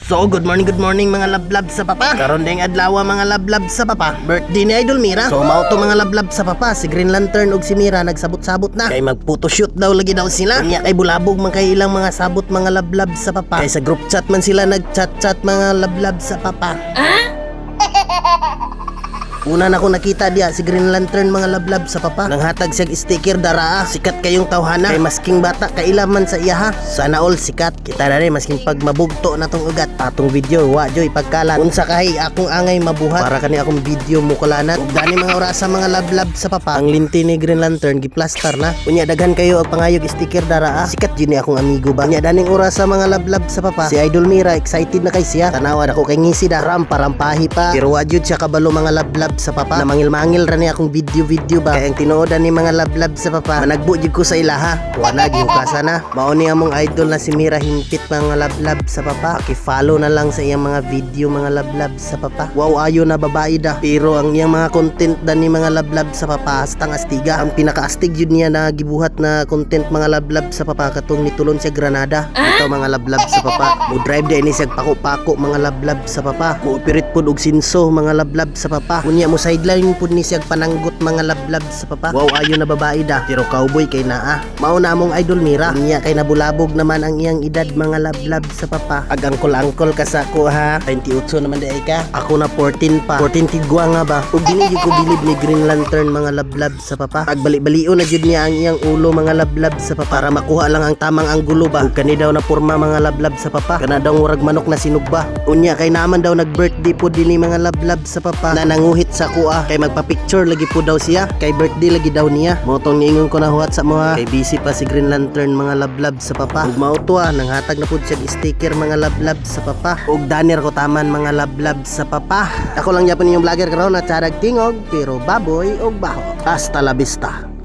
So, good morning mga lablab sa papa. Karon ding adlaw mga lablab sa papa. Birthday ni Idol Mira. So, mao to mga lablab sa papa. Si Green Lantern ug si Mira nagsabot-sabot na. Kay mag-photoshoot daw lagi daw sila. Kanya kay bulabog man kay ilang mga sabot mga lablab sa papa. Kay sa group chat man sila nag-chat-chat mga lablab sa papa. Una na ko nakita diya si Green Lantern mga lablab sa papa. Nanghatag siyag sticker dara. Sikat kayong tawhana. Kay masking bata kailaman sa iya ha. Sana all sikat. Kita na rin masking pag mabugto na tong ugat. Atong video wa joy pagkalat. Unsa kahi akong angay mabuhat. Para kani akong video mukulanat. Ug dani mga orasa mga lablab sa papa. Ang linti ni Green Lantern giplaster na. Unya daghan kayo og pangayog sticker dara. Sikat jud ni akong amigo ba. Unya daning orasa mga lablab sa papa. Si Idol Mira excited na kay siya. Tanawa ako kay ngisi da. Ramparampahi pa. Pero wa jud siya kabalo mga lablab sa papa. Na mangil-mangil ra ni akong video ba. Kaya ang tinuodan ni mga lablab sa papa. Managbo jud ko sa ilaha. Wala gihukasan na. Mao ni among idol na si Mira hingpit mga lablab sa papa. Paki-follow na lang sa iyang mga video mga lablab sa papa. Wow ayo na babae da. Pero ang iyang mga content dan ni mga lablab sa papa hastang astiga. Ang pinaka-astig yun niya na gibuhat na content mga lablab sa papa katong nitulon siya Granada. Ito mga lablab sa papa. Mo drive din ni siya pako-pako mga lablab sa papa. Mo operate pud og sinso mga lablab sa papa. Unya mo sideline pud ni siya pananggot mga lablab sa papa. Wow ayo na babae da. Pero cowboy kay naa. Mao na among Idol Mira. Unya kay nabulabog naman ang iyang edad mga lablab sa papa. Ag angkol ka sa ko ha. 28 naman di ka. Ako na 14 pa. 14 tigwa nga ba. Ug dili gyud ko bilib ni Green Lantern mga lablab sa papa. Ag bali-balio na jud niya ang iyang ulo mga lablab sa papa para makuha lang ang tamang anggulo ba. Ug kani daw na porma mga lablab sa papa. Kana daw murag manok na sinugba. Unya kay naman daw nag-birthday pud dinhi mga lablab sa papa. Na nanguhit sa kuha kay magpa-picture lagi po daw siya. Kay birthday lagi daw niya. Motong niingon ko na huwat sa mga. Kay busy pa si Green Lantern mga lablab sa papa. Ug mao to nanghatag na pud siya sticker mga lablab sa papa. Ug danir ko taman mga lablab sa papa. Ako lang yapon yung vlogger karon na charag tingog pero baboy og baho. Hasta la vista.